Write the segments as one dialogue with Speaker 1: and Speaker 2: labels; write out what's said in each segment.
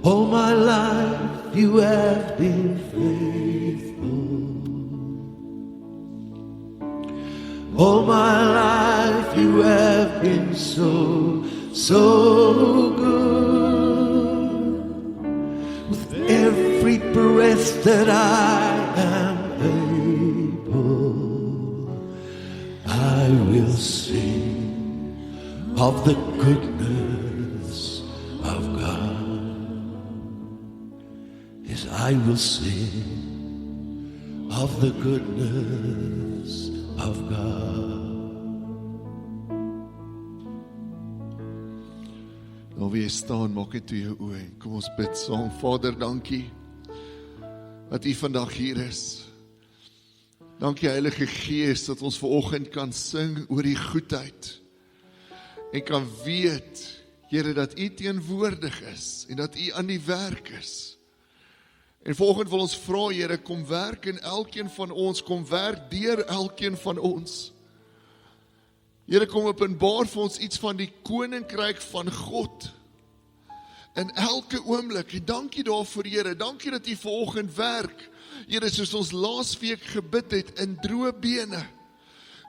Speaker 1: All my life you have been faithful. All my life you have been so good. With every breath that I am able, I will sing of the goodness of God. Yes, I will sing of the goodness of God.
Speaker 2: Nou wie jy staan, maak net toe jou oë en kom ons bid saam. Vader, dankie dat U vandag hier is. Dankie Heilige Gees dat ons vanoggend kan sing oor die goedheid en kan weet, Here, dat U teenwoordig is en dat U aan die werk is. En vanoggend wil ons vra, Here, kom werk in elkeen van ons, kom werk deur elkeen van ons. Here, kom openbaar vir ons iets van die koninkryk van God in elke oomblik. En dankie daarvoor, Here. Dankie dat U vanoggend werk. Here, soos ons laasweek gebid het in droë bene.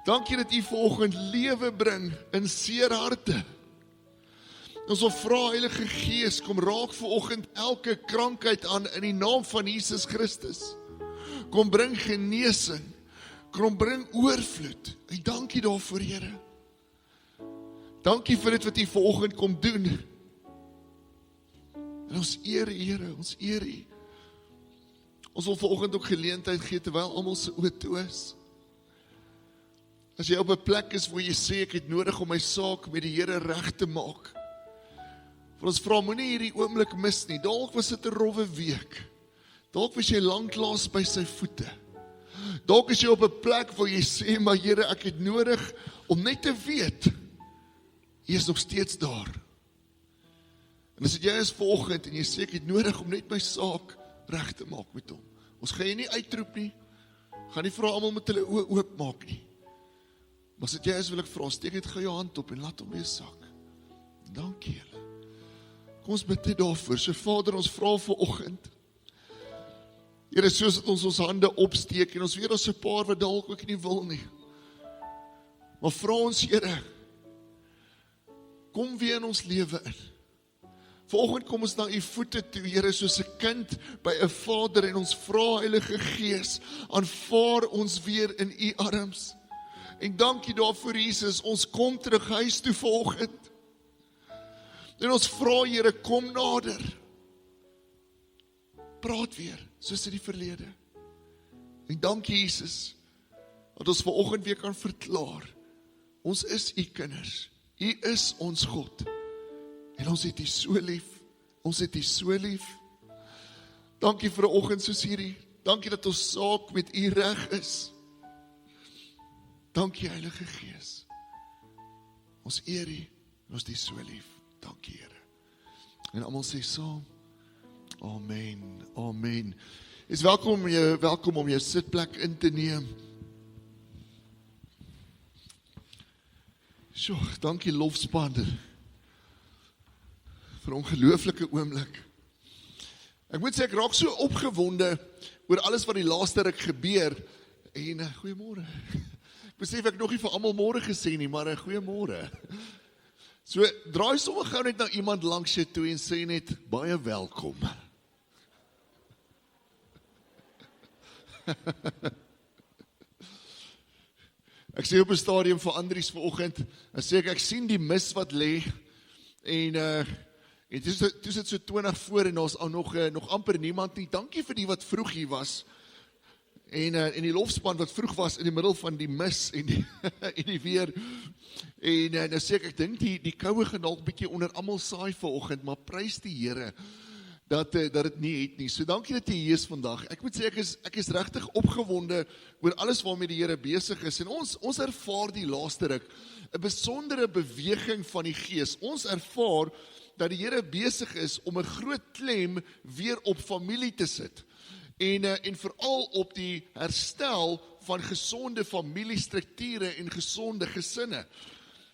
Speaker 2: Dankie dat U vanoggend lewe bring in seer harte. Ons wil vra, Heilige Gees, kom raak vanoggend elke krankheid aan in die naam van Jesus Christus. Kom bring genesing. Kom bring oorvloed. En dankie daarvoor, Here. Dankie vir dit wat U vanoggend kom doen. En ons eer U, Here, ons eer U. Ons wil vanoggend ook geleentheid gee terwyl almal se oë toe is. As jy op 'n plek is waar jy sê ek het nodig om my saak met die Here reg te maak. Vir ons vra, moenie hierdie oomblik mis nie. Dalk was dit 'n rowwe week. Dalk was jy lanklaas by sy voete. Dalk is jy op 'n plek waar jy sê, maar Here, ek het nodig om net te weet, U is nog steeds daar. En as jy is vanoggend en jy sê, ek het nodig om net my saak reg te maak met Hom. Ons gaan jy nie uitroep nie. Gaan nie vra almal met hulle oë oop maak nie. Maar as jy is, wil ek vra, steek net gou jou hand op en laat Hom weer sak. Dankie julle. Kom ons bid net daarvoor. So Vader, ons vra vanoggend. Here, soos dat ons hande opsteek en ons weet ons 'n paar wat dalk ook nie wil nie. Maar vra ons, Here, kom weer in ons lewe in. Vanoggend kom ons na U voete toe, Here, soos 'n kind by 'n vader en ons vra, Heilige Gees, aanvaar ons weer in U arms. En dankie daarvoor, Jesus, ons kom terug huis toe vanoggend. En ons vra, Here, kom nader. Praat weer, soos in die verlede. En dankie, Jesus, dat ons vanoggend weer kan verklaar, ons is U kinders, U is ons God, en ons het U so lief, ons het U so lief. Dankie vir 'n oggend soos hierdie, dankie dat ons saak met U reg is. Dankie, Heilige Gees, ons eer U, en ons het U so lief. Dankie, Here. En almal sê saam, amen, amen. Is welkom om jou sitplek in te neem. Sjoe, dankie lofspan vir 'n ongelooflike oomblik. Ek moet sê, ek raak so opgewonde oor alles wat die laaste ruk gebeur. En goeiemôre. Ek besef ek nog nie vir almal môre gesê nie, maar goeiemôre. So, draai sommer gou net na iemand langs jou toe en sê net, baie welkom. Ek sê op 'n stadium vir Andries vanoggend, en sê ek sien die mis wat lê, en toe sit so 20 voor, en daar's nog amper niemand nie. Dankie vir die wat vroeg hier was, en die lofspan wat vroeg was in die middel van die mis, en die weer, en nou sê ek dink die koue gaan dalk bietjie onder almal saai vanoggend, maar prys die Here, dat dit nie het nie. So dankie dat jy hier is vandag. Ek moet sê, ek is regtig opgewonde oor alles waarmee die Here besig is. En ons ervaar die laaste ruk 'n besondere beweging van die Gees. Ons ervaar dat die Here besig is om 'n groot klem weer op familie te sit. En veral op die herstel van gesonde familiestrukture en gesonde gesinne.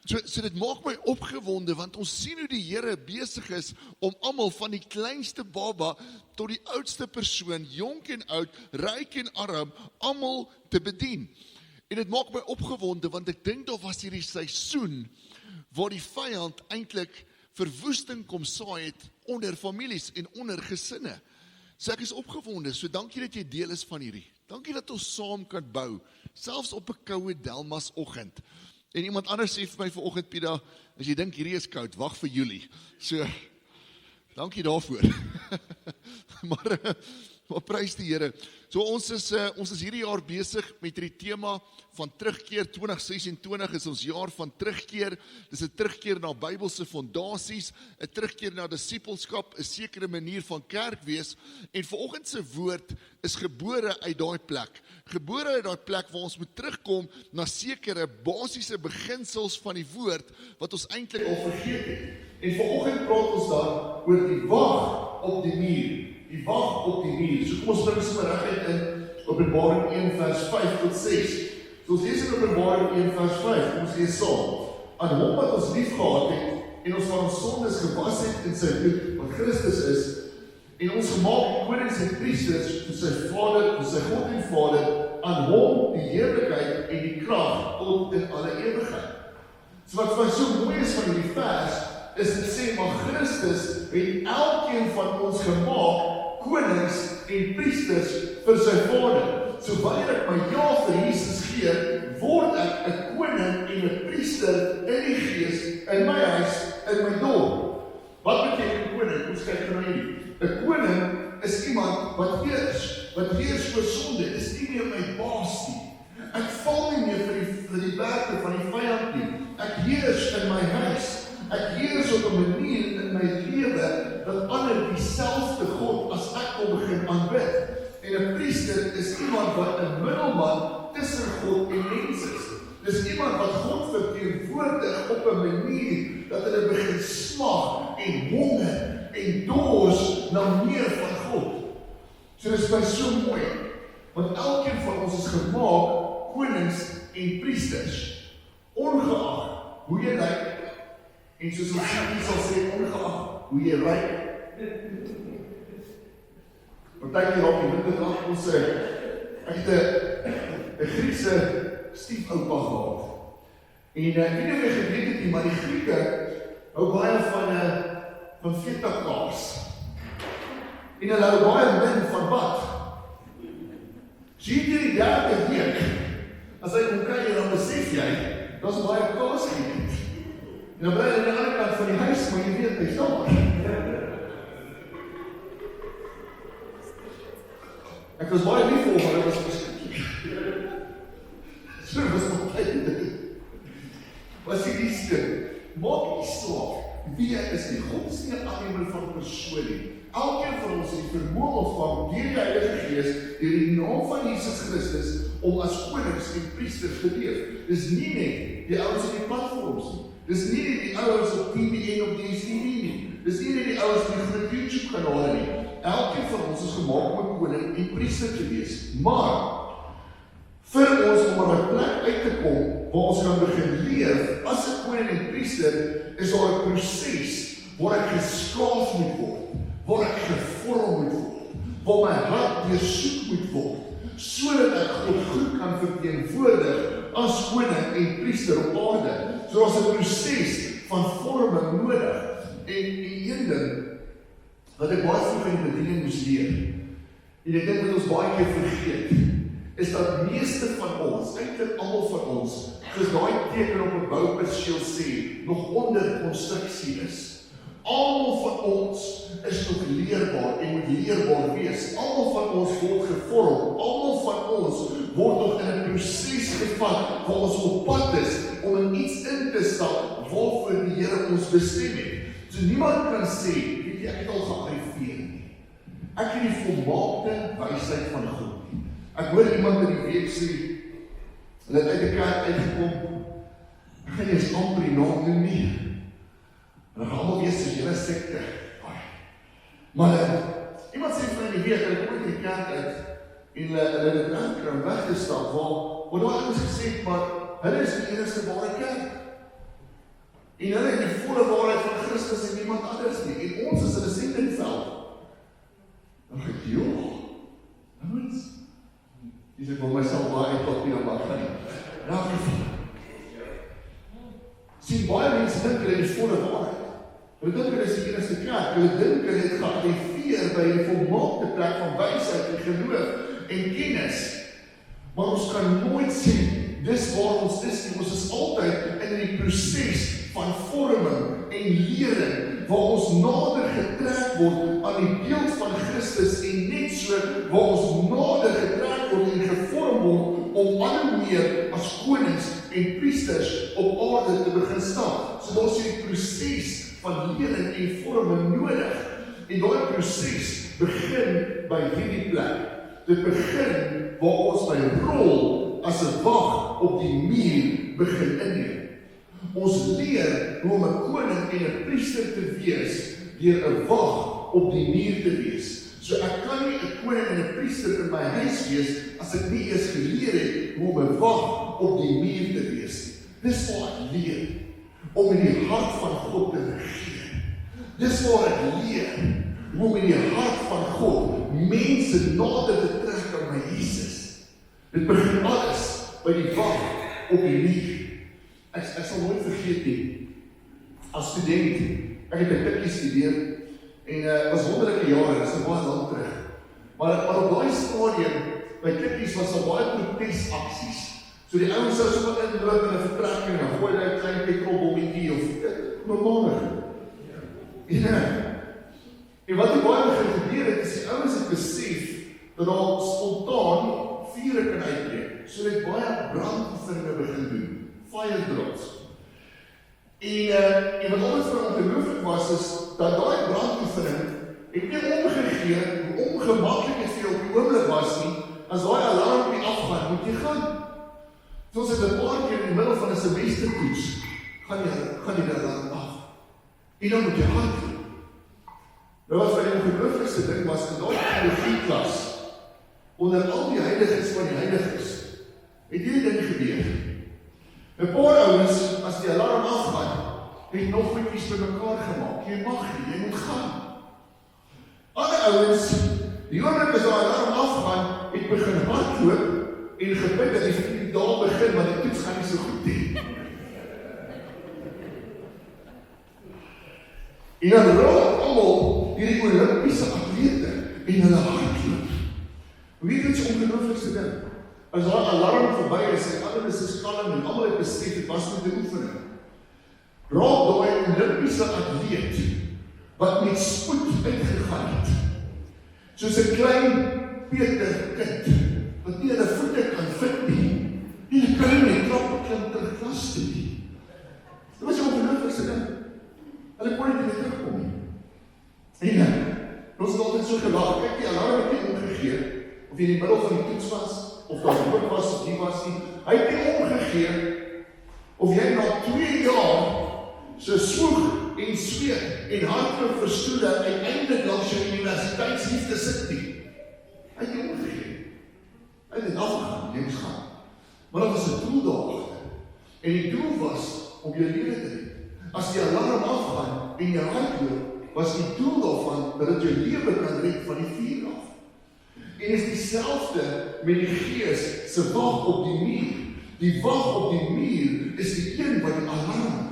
Speaker 2: So dit maak my opgewonde, want ons sien hoe die Here besig is om almal van die kleinste baba tot die oudste persoon, jonk en oud, ryk en arm, almal te bedien. En dit maak my opgewonde, want ek dink daar was hierdie seisoen waar die vyand eintlik verwoesting kom saai het onder families en onder gesinne. So ek is opgewonde, so dankie dat jy deel is van hierdie. Dankie dat ons saam kan bou, selfs op 'n koue Delmasoggend. En iemand anders sê vir my vanoggend, Pieter, as jy dink hierdie is koud, wag vir Julie. So, dankie daarvoor. maar prys die Here. So ons is hierdie jaar besig met hierdie tema van terugkeer. 2026 is ons jaar van terugkeer. Dis 'n terugkeer na Bybelse fondasies, 'n terugkeer na disippelskap, 'n sekere manier van kerk wees. En vanoggend se woord is gebore uit daai plek. Gebore uit daai plek waar ons moet terugkom na sekere basiese beginsels van die woord wat ons eintlik al vergeet het. En vanoggend praat ons dan oor die wag op die muur. Die wag op die muur. So kom ons spring sommer reguit in Openbaring 1 vers 5 tot 6. So ons lees in Openbaring 1 vers 5, kom ons lees saam. Aan hom wat ons lief gehad het en ons van ons sondes gewas het in sy bloed, wat Christus is, en ons gemaak konings en priesters vir sy Vader, vir sy God en Vader, aan hom die heerlikheid en die krag tot in alle ewigheid. So wat vir my so mooi is van hierdie vers, is dit sê, maar Christus het elkeen van ons gemaak konings en priesters vir sy Vader. So wanneer ek my ja vir Jesus gee, word ek 'n koning en 'n priester in die Gees, in my huis, in my dorp. Wat beteken 'n koning? Ons kyk na hierdie. 'n Koning is iemand wat heers oor sonde, is nie meer my baas nie. Ek val nie meer vir die werke van die vyand nie. Ek heers in my huis. Ek heers op 'n manier in my lewe dat ander dieselfde God as ek kom begin aanbid. En 'n priester is iemand wat 'n middelman tussen God en mense is. Dis iemand wat God verteenwoordig op 'n manier dat hulle begin smag en honger en dors na meer van God. So dis my so mooi, want elkeen van ons is gemaak konings en priesters, ongeag hoe jy lyk. En soos ons sal sê, ongeag hoe jy ryk. Partykeer op die winterdag, ons ek het 'n Griekse stiefoupa gehad. En ek weet nie of jy geweet het nie, maar die Grieke hou baie van feta kaas. En hulle hou baie min van wat? Sien jy die derde week, as hy kom kuier, dan besef jy, daar's baie kaas geëet. En dan bly hy aan die ander kant van die huis, maar jy weet, hy's daar. Ek was baie lief vir hom, maar hy was verskriklik. So was nog tyd. Was hy die stil? Maak nie saak wie jy is nie. God is nie 'n aannemer van persoon nie. Elkeen van ons het die vermoë ontvang deur die Heilige Gees, deur die naam van Jesus Christus, om as konings en priesters te leef. Dis nie net die ouens op die platforms nie. Dis nie net die ouens op TVN of DStv nie. Dis nie net die ouens op die groot YouTube-kanale nie. Elkeen van ons is gemaak om 'n koning en priester te wees. Maar vir ons om op 'n plek uit te kom waar ons kan begin leef as 'n koning en priester, is daar 'n proses waar ek geskaaf moet word, waar ek gevorm moet word, waar my hart deursoek moet word, sodat ek God goed kan verteenwoordig as koning en priester op aarde. So daar's 'n proses van vorming nodig. En een ding wat ek baie vroeg in die bediening moes leer, en ek dink wat ons baie keer vergeet,
Speaker 3: is dat meeste van ons, eintlik almal van ons, soos daai teken op 'n bouperseel sê, nog onder konstruksie is. Almal van ons is nog leerbaar en moet leerbaar wees. Almal van ons word gevorm. Almal van ons word nog in 'n proses gevat waar ons op pad is om in iets in te stap waarvoor die Here ons bestem het. So niemand kan sê, weet jy, ek het al gearriveer nie. Ek het die volmaakte wysheid van God nie. Ek hoor iemand in die week sê, hulle het uit die kerk uitgekom, ek gaan eers amper die naam noem nie. En dan gaan allemaal wees soos julle sekte. Maar iemand sê vir my die week, hulle kom uit die kerk uit, en hulle het drank weggestap, waar daar ons gesê het, maar hulle is die enigste ware kerk. En hulle het die volle waarheid van Christus en niemand anders nie. En ons is in 'n sendingveld. Dan gaan ek, ouens, ek wil myself baie uitlaat nie, maar gaan nie. Sien, baie mense dink hulle is volle waarheid. Hulle dink hulle is die enigste kerk. Hulle dink hulle het gearriveer by die volmaakte plek van wysheid en geloof en kennis. Maar ons kan nooit sê, dis waar ons is nie. Ons is altyd in die proses van vorming en lering, waar ons nader getrek word aan die beeld van Christus en net so, waar ons nader getrek word en gevorm word om al hoe meer as konings en priesters op aarde te begin staan. So daar is die proses van lering en vorming nodig. En daai proses begin by hierdie plek. Dit begin waar ons by rol as 'n wag op die muur begin inneem. Ons leer hoe om 'n koning en 'n priester te wees deur 'n wag op die muur te wees. So ek kan nie 'n koning en 'n priester in my huis wees as ek nie eers geleer het hoe om 'n wag op die muur te wees nie. Dis waar ek leer om in die hart van God te regeer. Dis waar ek leer hoe om in die hart van God mense nader te trek aan my Jesus. Dit begin alles by die wag op die muur. Ek sal nooit vergeet nie, as student, ek het 'n tikkie studeer, en was wonderlike jare, dis baie lang terug. Maar op daai stadium, by tikkies was daar baie protesaksies. So die ouens sou sommer inloop in 'n vertrekking, en gooi hulle 'n klein petrolbommetjie, of normale. En wat die baie begin gebeur het, is die ouens het besef, dat daar spontaan vure kan uitbreek. So het baie brandoefeninge begin doen. Fire drills. En wat alles vir ongelooflik was, is dat daai brandoefening het nie omgegee, hoe ongemaklik het vir jou op die oomblik was nie, as daai alarm nie afgaan, moet jy gaan. Soos het 'n paar keer in die middel van 'n semestertoets, gaan die alarm af. En dan moet jy hardloop. Nou wat vir die ongelooflikste ding was, in daai teologieklas, onder al die heiliges van die heiliges, het hierdie ding gebeur. 'n paar ouens, as die alarm afgaan, het nog goedjies vir mekaar gemaak. Jy mag nie, jy moet gaan. Ander ouens, die oomblik as die alarm afgaan, het begin hardloop en gebid dat die dag begin, want die toets gaan nie so goed nie. En dan raak almal hierdie Olimpiese atlete en hulle hardloop. Weet dit is ongelooflikste ding. As daai alarm verby is en alles is kalm en almal het besef dit was net 'n oefening. Raak daai Olimpiese atleet wat met spoed uitgegaan het. Soos 'n klein Peter kind wat nie hulle voete kan fit nie. Die kan nie klap klim ter klas toe nie. Dit was 'n ongelooflikste ding. Hulle kon nie terugkom nie. En ons het altyd so gelaag, kyk die alarm het nie omgegee, of jy in die middel van die toets was, of daar hoop was of nie was nie. Hy het nie omgegee, of jy na 2 jaar so swoeg en sweet en hardloop vir stoele uiteindelik langs jou universiteitsliefde sit nie. Hy het nie omgegee. Hy het afgegaan, jy moes gaan. Maar dat was 'n doel daarachter. En die doel was om jou lewe te red. As die alarm afgaan en jy hardloop, was die doel daarvan dat dit jou lewe kan red van die vuur af. En is dieselfde met die Gees se wag op die muur. Die wag op die muur is die een wat die alarm maak.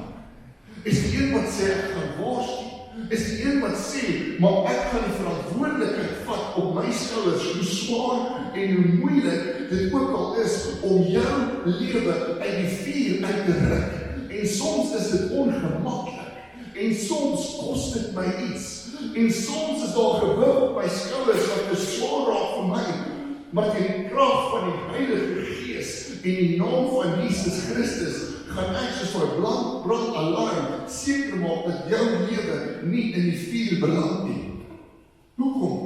Speaker 3: Is die een wat sê ek gaan waarsku. Is die een wat sê, maar ek gaan die verantwoordelikheid vat op my skouers, hoe swaar en hoe moeilik dit ook al is om jou lewe uit die vuur uit te ruk. En soms is dit ongemaklik. En soms kos dit my iets. En soms is daar gewig op my skouers wat te swaar raak vir my. Maar die krag van die Heilige Gees en die naam van Jesus Christus gaan ek soos vir 'n brandalarm seker maak dat jou lewe nie in die vuur beland nie. Hoekom?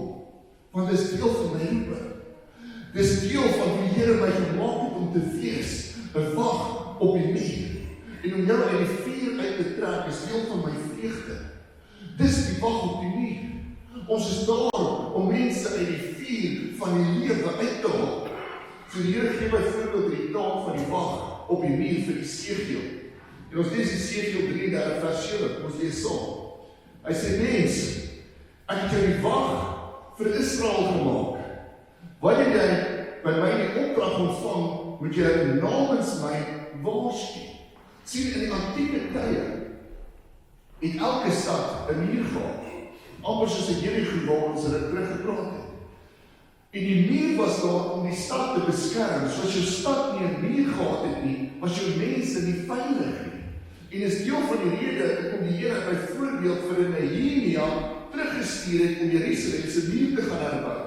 Speaker 3: Want dit is deel van my roeping. Dit is deel van wie die Here my gemaak het om te wees, 'n wag op die muur. En om jou uit die vuur uit te trek is deel van my vreugde. Dis die wag op die muur. Ons is daar om mense uit die vuur van die lewe uit te haal. So die Here gee byvoorbeeld die taak van die wag op die muur vir Esegiel. En ons lees Esegiel 33 vers 7, ons lees saam. Hy sê, mens, ek het jou die wag vir Israel gemaak. Wanneer jy by my die opdrag ontvang, moet jy namens my waarsku. Sien, in die antieke tye het elke stad 'n muur gehad. Amper soos 'n Jerigo waar ons dit teruggepraat het. En die muur was daar om die stad te beskerm. So as jou stad nie 'n muur gehad het nie, was jou mense nie veilig nie. En is deel van die rede hoekom die Here byvoorbeeld vir Nehemia teruggestuur het om Jerusalem se muur te gaan herbou.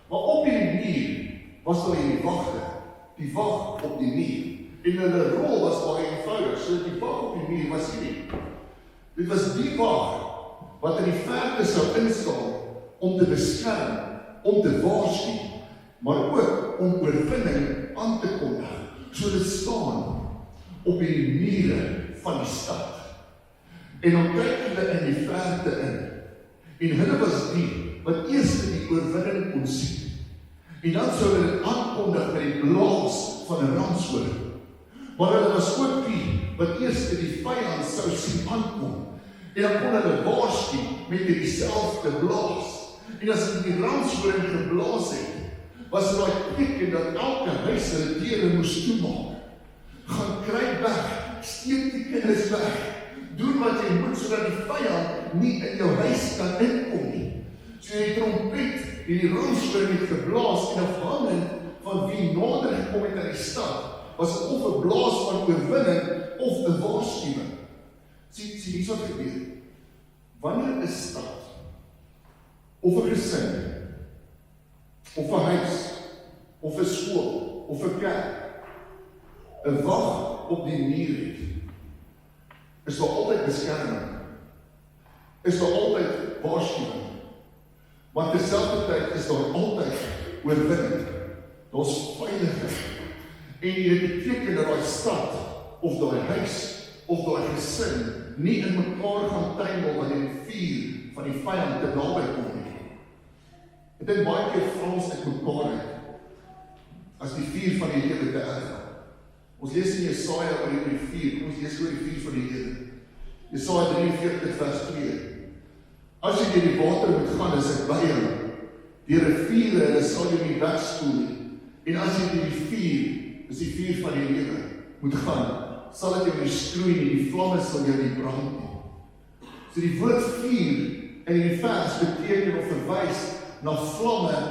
Speaker 3: Maar op die muur was daar hierdie wagte, die wag op die muur. En hulle rol was baie eenvoudig, so die wag op die muur was hierdie. Dit was die wag wat in die verte sou instaan om te beskerm, om te waarsku, maar ook om oorwinning aan te kondig. So dit staan op die mure van die stad. En dan kyk hulle in die verte in. En hulle was die wat eers die oorwinning kon sien. En dan sou hulle dit aankondig met die blaas van 'n ramshoor. Maar hulle was ook die wat eers die vyand sou sien aankom. En dan kon hulle waarsku met dieselfde blaas. En as hulle die ramshoor geblaas het, was dit daai teken dat elke huis hulle deure moes toemaak. Gaan kry weg, steek die kinders weg. Doen wat jy moet sodat die vyand nie in jou huis kan inkom nie. So die trompet, die ramshoor het geblaas en afhangend van wie nader gekom het aan die stad, was het of 'n blaas van oorwinning of 'n waarskuwing. Sien hier wat gebeur. Wanneer 'n stad of 'n gesin of 'n huis of 'n skool of 'n kerk 'n wag op die muur het, is daar altyd beskerming. Is daar altyd waarskuwing. Maar terselfdertyd is daar altyd oorwinning. Daar's veiligheid. En dit beteken dat daai stad of daai huis of daai gesin nie in mekaar gaan tuimel wanneer die vuur van die vyand te naby kom nie. Ek dink baie keer vra ons uit mekaar uit as die vuur van die lewe te erg. Ons lees in Jesaja oor die vuur, kom ons lees oor die vuur van die Here. Jesaja 43 vers 2. As jy deur die water moet gaan, is ek by jou. Die riviere, hulle sal jou nie wegspoel nie. En as jy deur die vuur, is die vuur van die lewe, moet gaan, sal dit jou nie skroei nie, die vlamme sal jou nie brand nie. So die woord vuur in die vers beteken of verwys na vlamme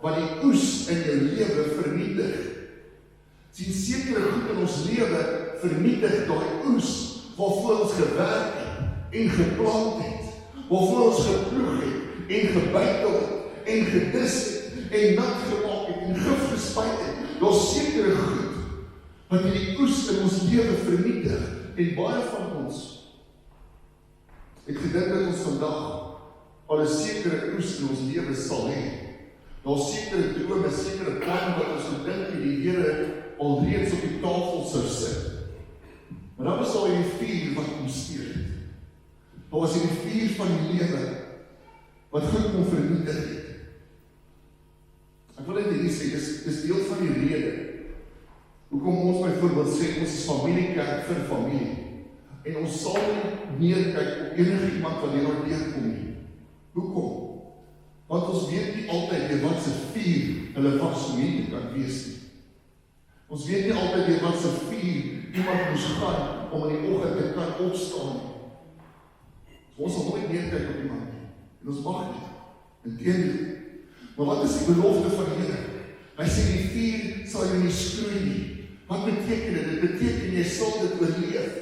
Speaker 3: wat die oes in jou lewe vernietig. Sien sekere goed in ons lewe vernietig daai oes waarvoor ons gewerk het en geplant het, waarvoor ons geploeg het en gebytel het en gedis het en nat gemaak het en gif gespuit het. Daar's sekere goed wat die oes in ons lewe vernietig en baie van ons het gedink dat ons vandag al 'n sekere oes in ons lewe sal hê. Daar's sekere drome, sekere planne wat ons gedink die Here alreeds op die tafel sou sit. Maar dan was daar die vuur wat kom steur het. Daar was die vuur van die lewe wat goed kom vernietig het. Ek wil net hier sê, dis deel van die rede hoekom ons byvoorbeeld sê, ons is familiekerk vir familie. En ons sal nie neerkyk op enige iemand wat hier al deurkom nie. Hoekom? Want ons weet nie altyd weer wat se vuur hulle was om hier te kan wees nie. Ons weet nie altyd weer wat se vuur iemand moes gaan om in die oggend te kan opstaan nie. So ons sal nooit neerkyk op iemand nie. En ons mag nie. Inteendeel. Maar wat is die belofte van die Here? Hy sê die vuur sal jou nie skroei nie. Wat beteken dit? Dit beteken jy sal dit oorleef.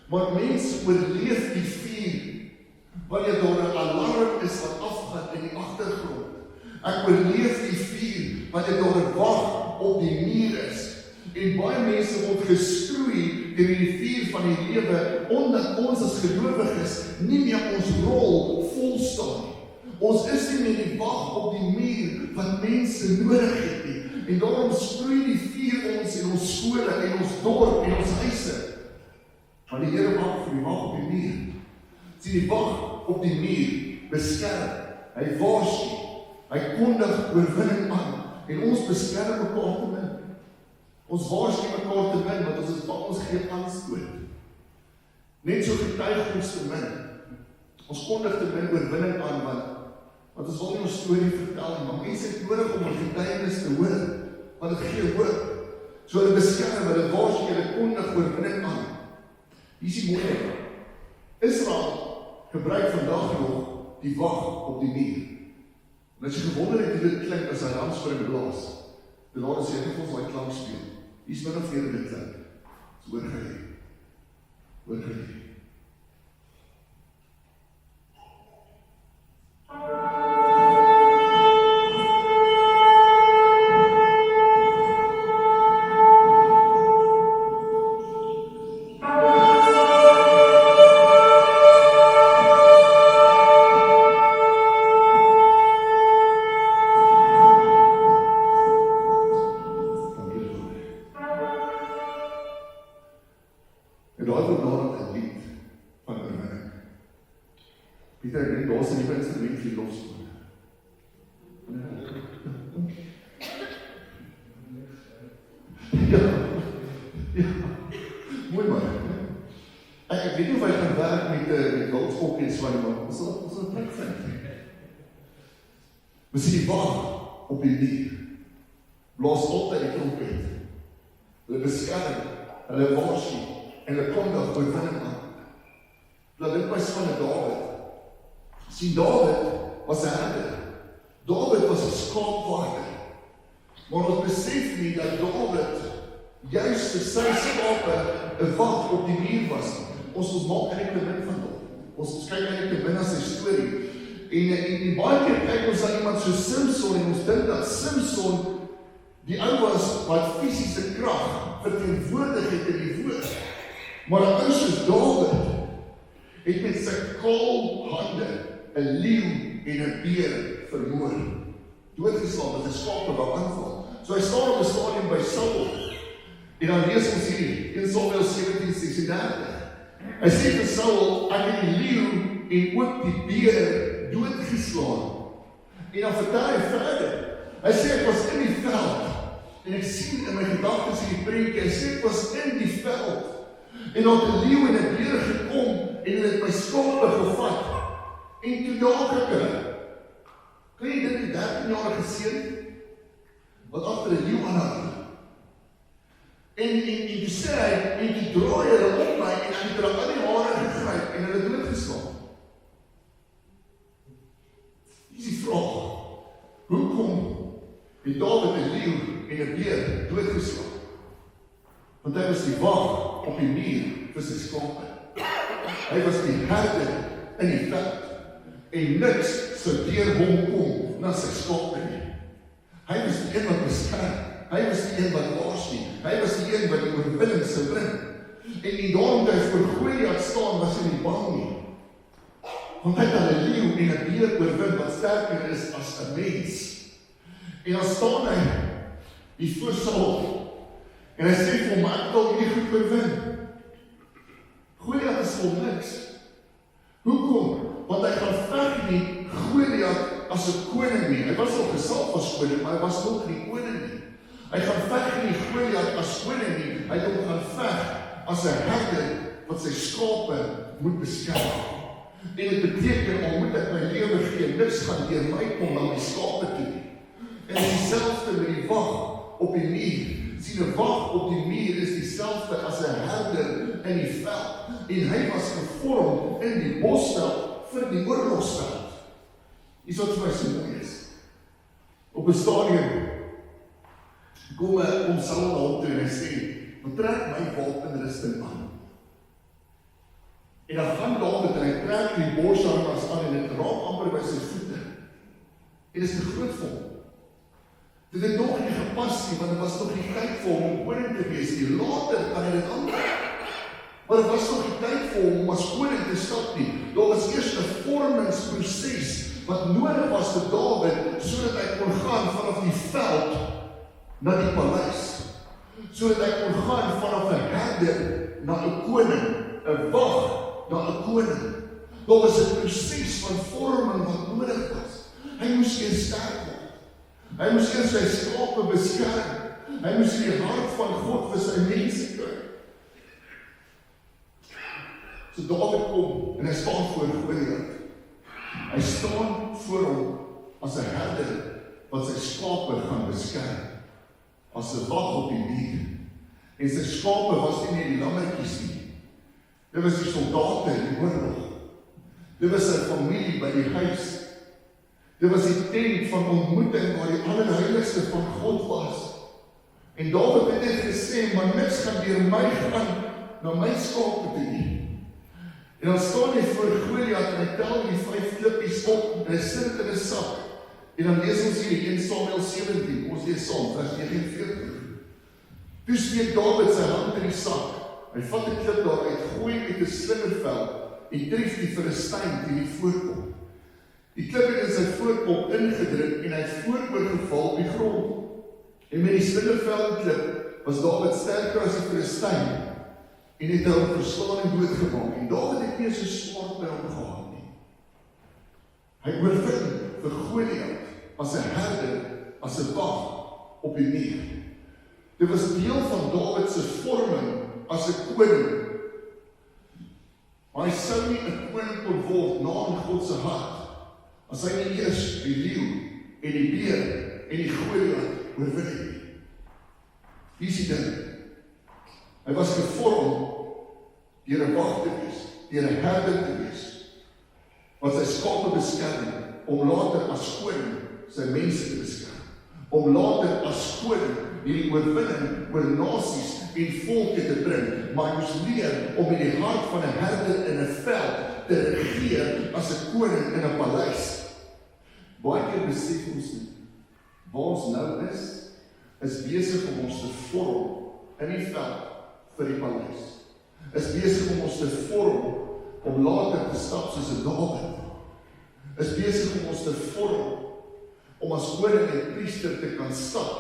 Speaker 3: Maar mense oorleef die vuur wanneer daar 'n alarm is wat afgaan in die agtergrond. Ek oorleef die vuur wanneer daar 'n wag op die muur is. En baie mense word geskroei deur die vuur van die lewe, omdat ons as gelowiges nie meer ons rol volstaan nie. Ons is nie meer die wag op die muur wat mense nodig het nie. En daarom sproei die vuur ons in ons skole, en ons dorp, en ons huise. Want die Here wag vir die wag op die muur. Sien, die wag op die muur beskerm. Hy waarsku. Hy kondig oorwinning aan. En ons beskerm mekaar te min. Ons waarsku mekaar te min, want ons is bang ons gee aanstoot. Net so getuig ons te min. Ons kondig te min oorwinning aan, want ons wil nie ons storie vertel nie, maar mense het nodig om 'n getuienis te hoor, want dit gee hoop. So hulle beskerm, hulle waarsku, hulle kondig oorwinning aan. Hier is die mooie. Israel gebruik vandag nog die wag op die muur. En as jy gewonder het hoe dit klink as hy ramspring blaas, dan laat ons sê vir ons daai klank speel. Hier is min of meer dit klink. So oorgelê. Oorgelê. En daai word nadat 'n lied van oorwinning. Pieter, ek dink daar's 'n nuwe instrument vir die lofsang. Ja, mooi man. Ek weet nie of hy gaan werk met wildskok en so maar ons sal plek vind. Ons sien die wag op die muur. Blaas altyd die trompet. Hulle beskerm, hulle waarsku en hulle kondig oorwinning aan. Laat dit pas van Dawid. Sien, Dawid was 'n herder. Dawid was 'n skaapwaarder. Maar ons besef nie dat Dawid juist vir sy skape 'n wag op die muur was. Ons maak eintlik te min van hom. Ons kyk eintlik te min na sy storie. En baie keer kyk ons na iemand so Samson en ons dink dat Samson die ou was wat fisiese krag verteenwoordig het in die woord. Maar 'n ou soos Dawid het met sy kaal hande 'n leeu en 'n beer vermoor. Doodgeslaan met 'n skape wou aanval. So hy staan op 'n stadium by Saul. En dan lees ons hier, 1 Samuel 17:36. Hy sê vir Saul, ek het die leeu en ook die beer doodgeslaan. En dan vertel hy verder. Hy sê ek was in die veld. En ek sien in my gedagtes hierdie prentjie, hy sê ek was in die veld. En dan het 'n leeu en 'n beer gekom en hulle het my skape gevat. En toe jaag ek hulle. Kan jy dink die 13-jarige seun wat agter 'n leeu aanhou? En toe sê hy, en toe draai hulle op my en ek het hulle aan die hare gegryp en hulle doodgeslaan. Hier is die vraag. Hoekom het Dawid 'n leeu en 'n beer doodgeslaan? Want hy was die wag op die muur vir sy skape. Hy was die herder in die veld. En niks sou deur hom kom na sy skape nie. Hy was die een wat beskerm. Hy was die een wat waarsku. Hy was die een wat die oorwinning sou bring. En daarom toe hy voor Goliat staan, was hy nie bang nie. Want hy het 'n leeu en 'n beer oorwin wat sterker is as 'n mens. En dan staan hy die voor Saul. En hy sê vir hom, ek wil hierdie goed oorwin. Goliat is vol niks. Hoekom? Want hy gaan veg nie Goliat as 'n koning nie. Hy was al gesalf as koning, maar hy was nog nie koning nie. Hy gaan veg nie Goliat as koning nie. Hy het hom gaan veg as 'n herder wat sy skape moet beskerm. En dit beteken, al moet ek my lewe gee, niks gaan deur my kom na my skape toe nie. En dieselfde met die wag op die muur. Sien, 'n wag op die muur is dieselfde as 'n herder in die veld. En hy was gevorm in die bosveld vir die oorlogsveld. Iets wat vir my so mooi is. Op 'n stadium kom Saul na hom toe en hy sê, trek my wapenrusting aan. En dan gaan Dawid en hy trek die borsharnas aan en dit raak amper by sy voete. En dit is te groot vir hom. Dit het nog nie gepas nie, want dit was nog nie tyd vir hom om koning te wees nie. Later kan hy dit aantrek. Maar dit was nog nie tyd vir hom om as koning te stap nie. Daar was eers 'n vormingsproses wat nodig was vir Dawid, sodat hy kon gaan vanaf die veld na die paleis. Sodat hy kon gaan vanaf 'n herder na 'n koning, 'n wag na 'n koning. Daar was 'n proses van vorming wat nodig was. Hy moes eers sterk word. Hy moes eers sy skape beskerm. Hy moes die hart van God vir sy mense kry. So Dawid kom en hy staan voor Goliat. Hy staan voor hom as 'n herder wat sy skape gaan beskerm. As 'n wag op die muur. En sy skape was nie net die lammetjies nie. Dit was die soldate in die oorlog. Dit was sy familie by die huis. Dit was die tent van ontmoeting waar die allerheiligste van God was. En Dawid het net gesê, maar niks gaan deur my gaan na my skape toe nie. En dan staan hy voor Goliat en hy tel die 5 klippies op en hy sit dit in 'n sak. En dan lees ons hier 1 Samuel 17, ons lees saam, vers 49. Toe steek Dawid sy hand in die sak. Hy vat 'n klip daaruit, gooi met 'n slingervel en tref die Filistyn teen die voorkop. Die klip het in sy voorkop ingedruk en hy het vooroorgeval op die grond. En met die slingervel en klip was Dawid sterker as die Filistyn en het hom verslaan en doodgemaak. En Dawid het nie so swaar by hom gehad nie. Hy oorwin vir Goliat as 'n herder, as 'n wag op die muur. Dit was deel van Dawid se vorming as 'n koning. Maar hy sou nie 'n koning kon word na in God se hart as hy nie eers die leeu en die beer en die Goliat oorwin het nie. Wie is die ding? Hy was gevorm deur 'n wag te wees, deur 'n herder te wees, wat sy skape beskerm, om later as koning sy mense te beskerm, om later as koning hierdie oorwinning oor nasies en volke te bring, maar hy moes leer om in die hart van 'n herder in 'n veld te regeer as 'n koning in 'n paleis. Baie keer besef ons nie, waar ons nou is besig om ons te vorm in die veld vir die paleis. Is besig om ons te vorm om later te stap soos 'n Dawid. Is besig om ons te vorm om as koning en priester te kan stap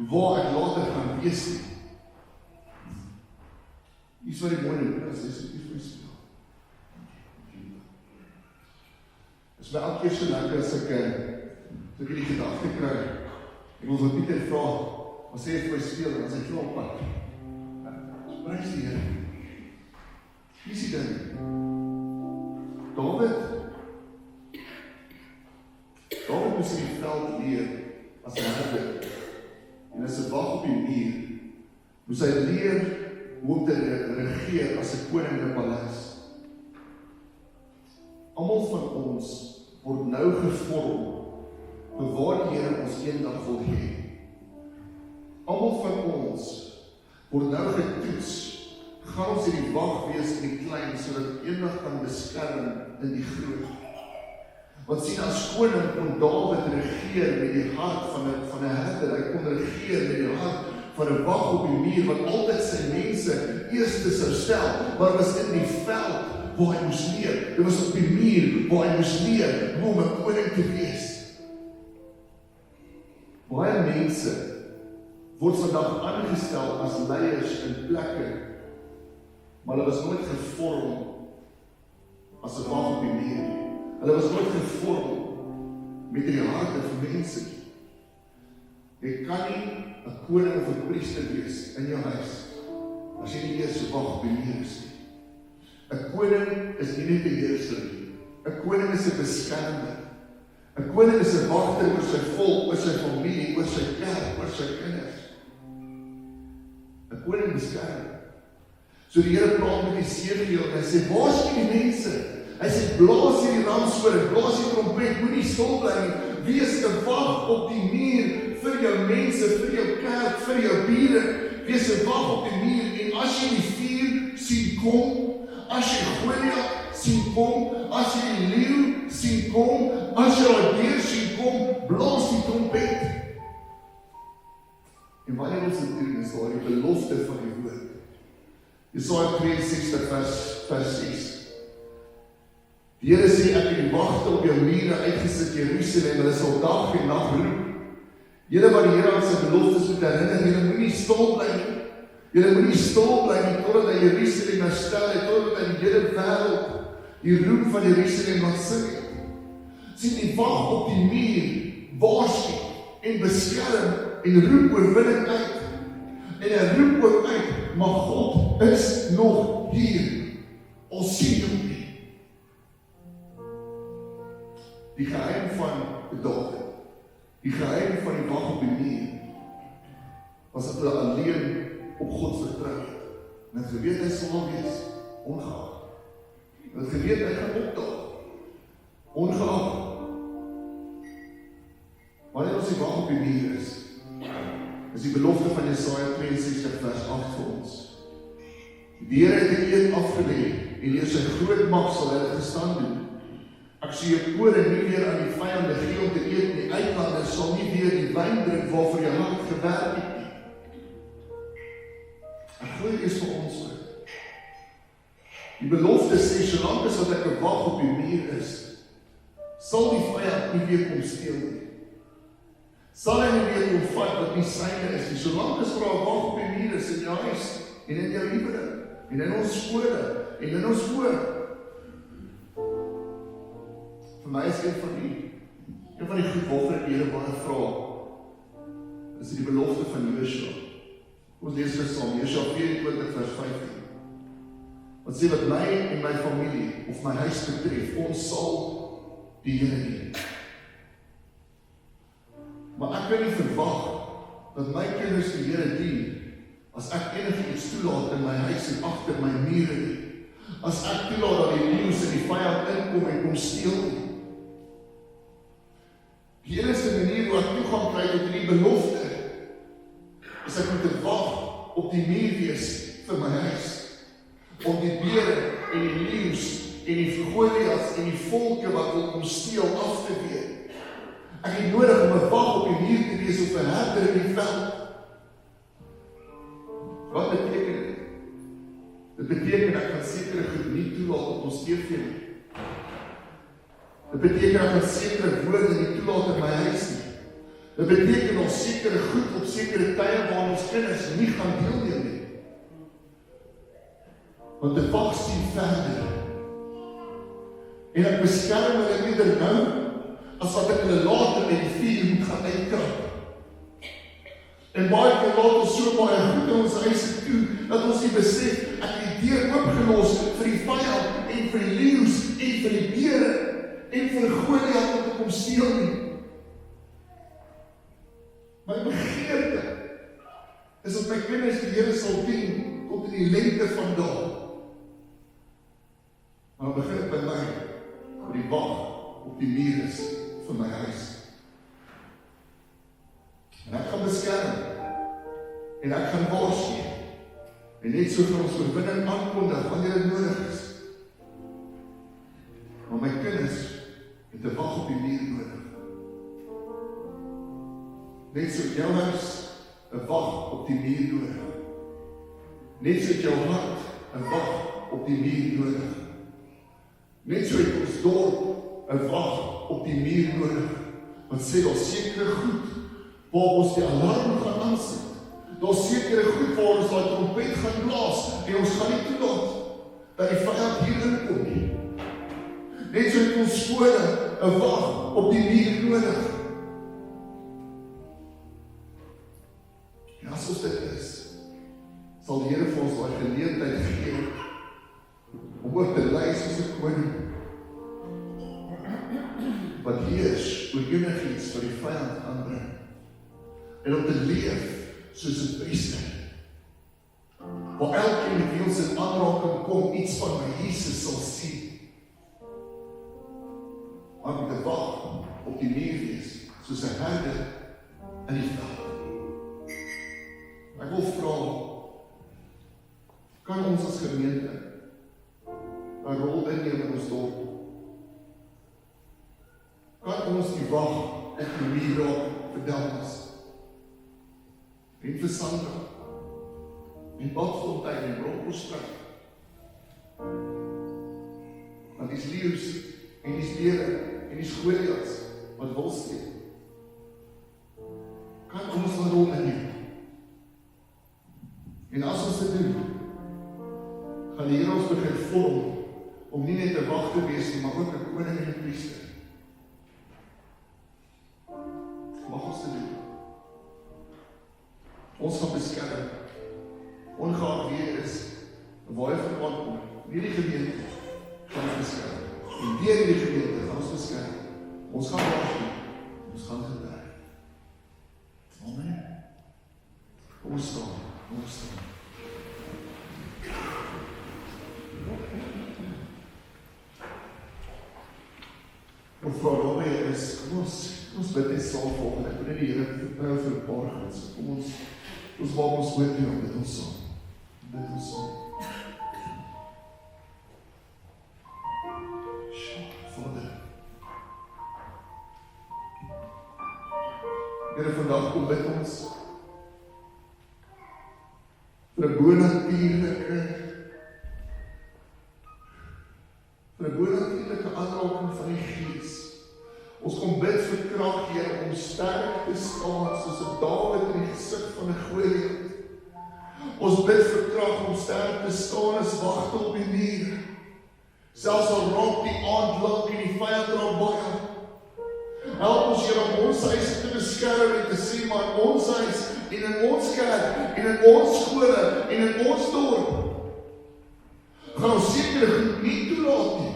Speaker 3: waar ek later gaan wees nie. Iets wat die mooi doen, as jy so vir my speel. Dit is my elke keer so lekker as ek die gedagte kry. Ek wil vir Pieter vra, wat sê jy vir my speel, en as hy klaar op pad. Prys die Here. Wie is die ding? Dawid moes in die veld leer as 'n herder. En as 'n wag op die muur, moes hy leer hoe om te regeer as 'n koning in 'n paleis. Almal van ons word nou gevorm vir waar die Here ons eendag wil hê. Almal van ons word nou getoets. Gaan ons hierdie wag wees in die klein, sodat eendag kan beskerm in die groot. Want sien, as koning kon Dawid regeer met die hart van 'n herder. Hy kon regeer met die hart van 'n wag op die muur, wat altyd sy mense eerste sou stel, maar was in die veld waar hy moes leer. Dit was op die muur waar hy moes leer hoe om 'n koning te wees. Baie mense word vandag aangestel as leiers in plekke, maar hulle was nooit gevorm as 'n wag op die muur nie. Hulle was nooit gevorm met die harte van mense nie. Jy kan nie 'n koning of 'n priester wees in jou huis as jy nie eers 'n wag op die muur is nie. 'n Koning is nie net 'n heerser nie. 'n Koning is 'n beskermer. 'n Koning is 'n wagter oor sy volk, oor sy familie, oor sy kerk, oor sy kinders. 'n Koning beskerm. So die Here praat met Esegiel en hy sê, waar is die mense? Hy sê, blaas hierdie ramshoring, blaas die trompet, moenie stil bly nie. Wees 'n wag op die muur vir jou mense, vir jou kerk, vir jou bure, wees 'n wag op die muur, en as jy die vuur sien kom, as jy Goliat sien kom, as jy die leeu sien kom, as jy die beer sien kom, blaas die trompet. En wanneer ons dit doen, is daar die belofte van die woord. Jesaja 62 vers 6. Die Here sê, ek het die wagte op jou mure uitgesit, Jerusalem, hulle sal dag en nag roep. Julle wat die Here aan sy beloftes moet herinner, julle moenie stil bly nie. Julle moenie stil bly nie, totdat hy Jerusalem herstel het, totdat hy die hele wêreld die roep van Jerusalem laat sing het. Sien, die wag op die muur waarsku en beskerm en roep oorwinning uit. En hy roep ook uit, maar God is nog hier. Al sien jy hom nie. Die geheim van Dawid, die geheim van die wag op die muur, was dat hulle alleen op God vertrou het. En het geweet hy sal wees, ongeag. En het geweet hy gaan opdaag, ongeag. Wanneer ons die wag op die muur is die belofte van Jesaja 62 vers 8 vir ons. Die Here het die eed afgelê, en deur sy groot mag sal hy gestaan doen. Ek sê jou kore nie weer aan die vyande gee om te eet nie, uitlanders sal nie weer die wyn drink waarvoor jou hand gewerk het nie. Ek glo dit is vir ons ook. Die belofte sê, solank as wat ek 'n wag op die muur is, sal die vyand nie weer kom steel nie. Sal hy nie weer kom vat wat nie syne is nie, solank as vir 'n wag op die muur is in jou huis, en in jou huwelik, en in ons skole, en in ons woord. Vir my is een van die goed waarvoor ek die Here baie vra, is die belofte van Josua. Ons lees dit saam, Josua 24 vers 15. Wat sê, wat my en my familie, of my huis betref, ons sal die Here dien. Maar ek kan nie verwag, dat my kinders die Here dien, as ek enigiets toelaat in my huis en agter my mure nie. As ek toelaat dat die leeu's en die vyand inkom en kom steel nie. Die enigste manier hoe ek toegang kry tot die belofte, is ek moet te wag op die muur wees vir my huis, om die beere en die leeu's en die Goliats en die volke wat wil kom steel af te weet. Ek het nodig om 'n wag op die muur te wees of 'n herder in die veld. Wat beteken dit? Dit beteken ek gaan sekere goed nie toelaat op ons TV nie. Dit beteken ek gaan sekere woorde nie toelaat in my huis nie. Dit beteken ons sekere goed op sekere tye waar ons kinders nie gaan deelneem nie. Want die wag sien verder. En ek beskerm hulle eerder nou, as wat ek hulle later met die vuur moet gaan uitkrap. En baie keer laat ons so baie goed in ons huise toe, dat ons nie besef, ek het die deur oopgelos vir die vyand, en vir die leeu's, en vir die beere, en vir Goliat om te kom steel nie. My begeerte is dat my kinders die Here sal dien tot in die lengte van dae. Maar begin dit by my, op die wag op die muur is vir my huis. En ek gaan beskerm, en ek gaan waarsku, en net so vir ons oorwinning aankondig wanneer dit nodig is. Maar my kinders het 'n wag op die muur nodig. Net so jou huis 'n wag op die muur nodig. Net so jou hart 'n wag op die muur nodig. Net so het ons dorp 'n wag op die muur nodig. Want sê daar sekere goed waar ons die alarm gaan aansit. Daar sekere goed waar ons daai trompet gaan blaas en ons gaan nie toelaat dat die vyand hier inkom nie. Net so het ons skole 'n wag op die muur nodig. En as ons dit is, sal die Here vir ons daai geleentheid gee om ook te lei soos 'n koning wat heers oor enigiets wat die vyand aanbring, en om te leef soos 'n priester, waar elkeen met wie ons in aanraking kom, iets van my Jesus sal sien. Maar met 'n wag op die muur wees, soos 'n herder in die veld. Ek wil vra, kan ons as gemeente 'n rol inneem in ons dorp? Kan ons die wag op die muur raak vir Delmas? En vir Sandra? En Badfontein en Bronkhorststraat? Want die leeu's en die stede en die Goliaths wat wil steek. Kan ons 'n rol inneem? En as ons dit doen, gaan die Here ons begin vorm om nie net 'n wag te wees nie, maar ook 'n koning en 'n priester. Mag ons dit doen. Ons gaan beskerm, ongeag wie jy is, waar jy vandaan kom, nie die gemeente gaan ons beskerm. En deur die gemeente gaan ons beskerm. Ons gaan waarsku, ons gaan getuig. Amen. Kom ons staan, kom ons staan. Of vrou Robbe is, kom ons bid net saam volgende. Ek wil net die Here vertrou vir 'n paar gunste. Kom ons maak ons oop hier om bid ons saam. Bid ons saam. Vader. Here, vandag kom bid ons vir 'n bonatuurlike aanraking van die Gees. Ons kom bid vir krag, Here, om sterk te staan soos 'n Dawid in die gesig van 'n Goliat. Ons bid vir krag om sterk te staan as wagte op die muur. Selfs al raak die aand lank en die vyand raak baie. Help ons, Here, om ons huis te beskerm en te sê, maar in ons huis en in ons kerk en in ons skole en in ons dorp gaan ons sekere goed nie toelaat nie.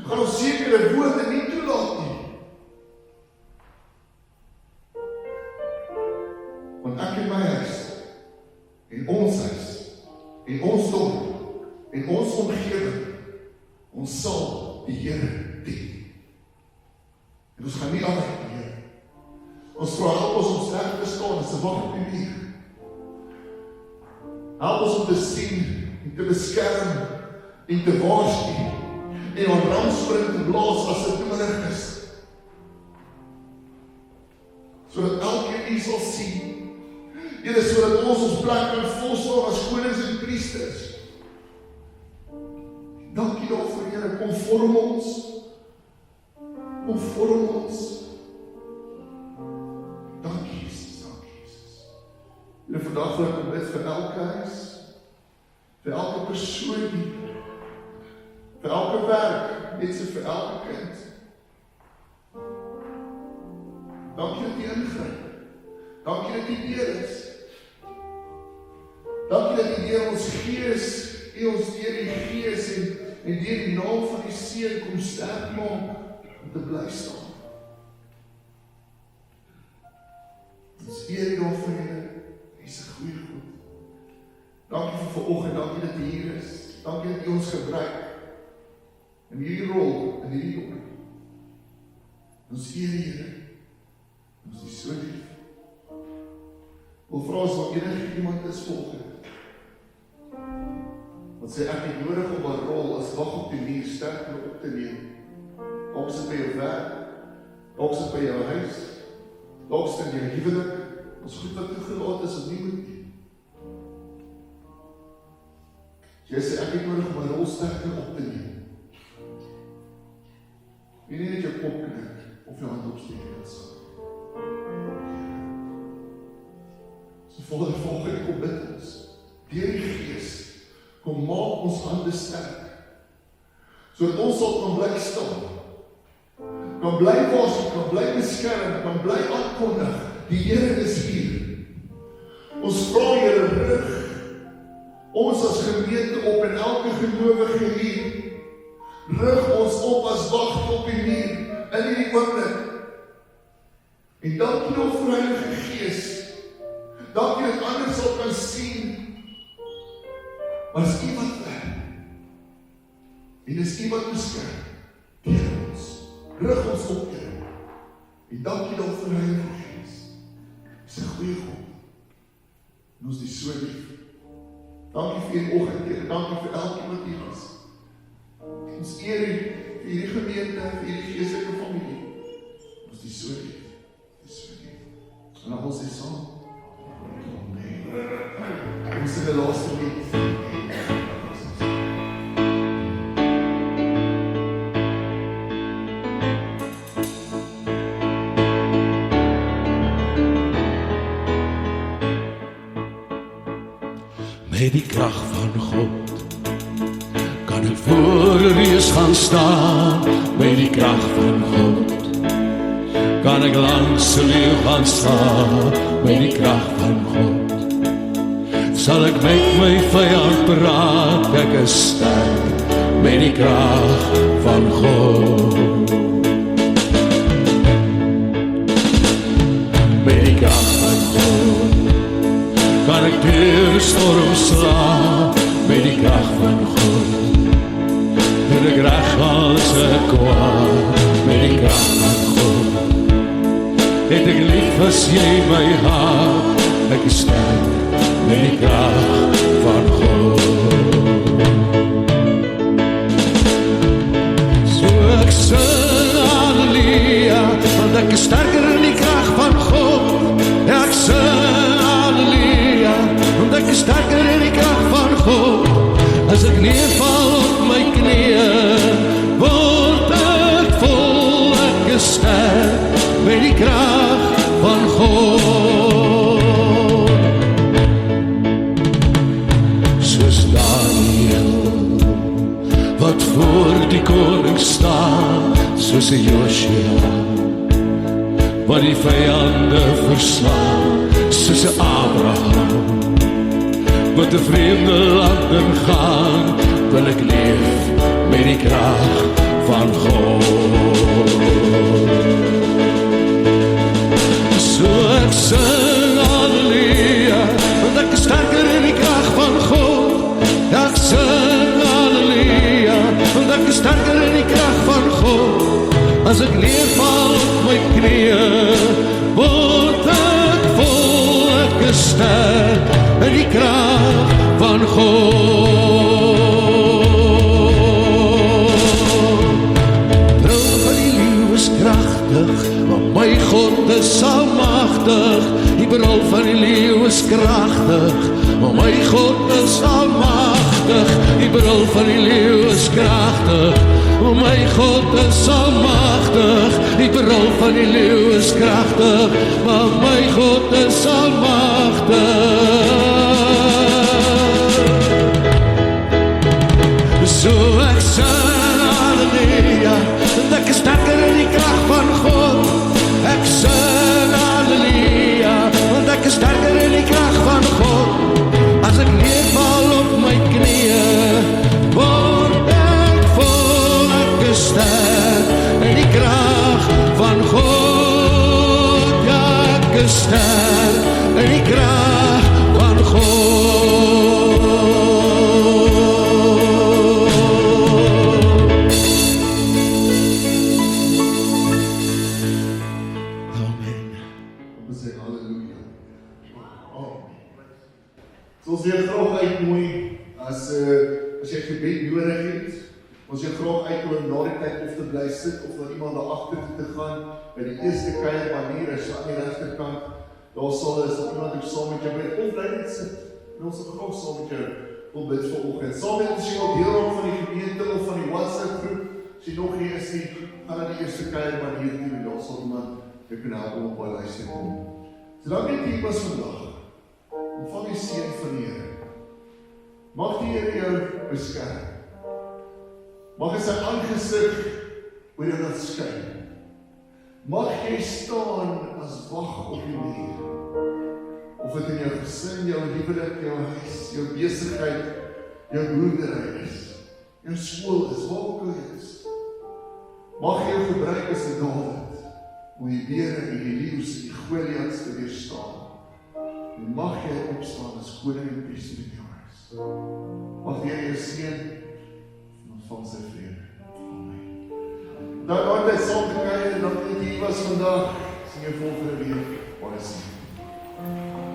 Speaker 3: Gaan ons sekere woorde nie toelaat nie. Want ek en my huis en ons huis en ons dorp en ons omgewing, ons sal die Here dien. En ons gaan nie afwyk nie, Here. Ons vra, help ons om sterk te staan as 'n wag op die muur. Help ons om te sien en te beskerm en te waarsku en om ramspring te blaas as dit nodig is. Sodat elkeen U sal sien. Here, sodat ons plek kan volstaan as konings en priesters. Dankie daarvoor, Here, kom vorm ons. Kom vorm ons. Dankie, Jesus, dankie, Jesus. Here, vandag wil ek bid vir elke huis, vir elke persoon hier, vir elke werk, net so vir elke kind. Dankie dat U ingryp. Dankie dat U deur is. Dankie dat U deur ons Gees, U ons deur die Gees en deur die naam van die Seun kom sterk maak om te bly staan. Ons eer U daarvoor, Here. U is 'n goeie God. Dankie vir vanoggend, dankie dat U hier is. Dankie dat U ons gebruik in hierdie rol, in hierdie dorp. Ons eer U, Here. Ons is so lief. Wil vra as wat enige iemand is volgende. Wat sê ek het nodig om 'n rol as wag op die muur sterker op te neem. Dalk sit by jou werk, dalk sit by jou huis, dalk sit jy huwelik, ons goed wat toegelaat is of nie moet nie. Jy sê ek het nodig om 'n rol sterker op te neem. Nie net jou kop knik of jou hand opsteek en sê. So volgende kom bid ons. Deur die Gees kom maak ons hande sterk. Sodat ons sal kan bly staan. Kan bly waarsku, kan bly beskerm, kan bly aankondig. Die Here is hier. Ons vra Here rig ons as gemeente op en elke gelowige hier. Rig ons op as wagte op die muur in hierdie oomblik. En dankie nog vir Heilige Gees. Dankie dat ander sal kan sien. Maar is U wat werk. En is U wat beskerm. Deur ons. Rig ons op, Here. En dankie nog vir Heilige Gees. Dis 'n goeie God. En ons is so lief. Dankie vir die oggend, Here. Dankie vir elkeen wat hier was. Ons eer U vir hierdie gemeente, vir hierdie geestelike familie. Ons is so lief. Dis so lief. En dan ons is saam. Amen. Ons is die laaste lied.
Speaker 1: Met die krag van God kan ek voor die reus gaan staan. Met die krag van God kan ek langs die leeu gaan staan. Met die krag van God sal ek met my vyand praat. Ek is sterk met die krag van God. Met die krag van God kan ek deur die storm slaan. Met die krag van God en ek reg alles ek kwaad. Met die krag van God het ek lief as jy my haat. Ek is sterk met die krag van God. So ek sing halleluja, want ek is sterker in die krag van God. Ek sing halleluja, want ek is sterker in die krag van God. As ek neerval op my knieë, word ek vol. Ek is sterk met die krag van God. Soos Daniel, wat voor die koning staan, soos 'n Joshua, wat die vyande verslaan, soos 'n Abraham, wat 'n vreemde land ingaan, wil ek leef met die krag van God. So ek sing halleluja, want ek is sterker in die krag van God. Ek sing halleluja, want ek is sterker in die krag van God. As ek neerval op my knieë, word ek vol. Ek is sterk in die krag van God. Brul van die leeu is kragtig, maar my God is almagtig. Die brul van die leeu is kragtig, maar my God is almagtig. Die brul van die leeu is kragtig, maar my God is almagtig. Die brul van die leeu is kragtig, maar my God is almagtig. So ek sing halleluja, want ek is sterker in die krag van God. Ek sing halleluja, want ek is sterker in die krag van God. As ek neerval op my knieë, word ek vol. Ek is sterk in die krag van God. Ja, ek is sterk in die krag van God.
Speaker 3: Ons wil graag uitnooi as jy gebed nodig het. Ons wil graag uitnooi na die tyd of te bly sit of na iemand daar agter toe te gaan by die eerste kuier manier as aan die regterkant. Daar sal iemand ook saam met jou bid of bly net sit. En ons wil graag saam met jou wil bid vanoggend. Saam met ons jy al deel raak van die gemeente of van die WhatsApp groep. As jy nog nie is nie, gaan na die eerste kuier manier toe en daar sal iemand jou kan help om op die lys te kom. So dankie dat jy was vandag. Ontvang die seën van die Here. Mag die Here jou beskerm. Mag hy sy aangesig oor jou laat skyn. Mag jy staan as wag op die muur. Of dit in jou gesin, jou huwelik, jou huis, jou besigheid, jou boerdery is, jou skool is, waar ook al jy is. Mag jy jou gebruik as 'n Dawid om die beere en die leeu's en die Goliats te weerstaan. En mag jy opstaan as koning en priester in jou huis. Mag die Here jou seën en ontvang sy vrede. Amen. Dan altyd saam te kuier en dan dit hier was vandag. Sien jou volgende week. Baie seën.
Speaker 1: What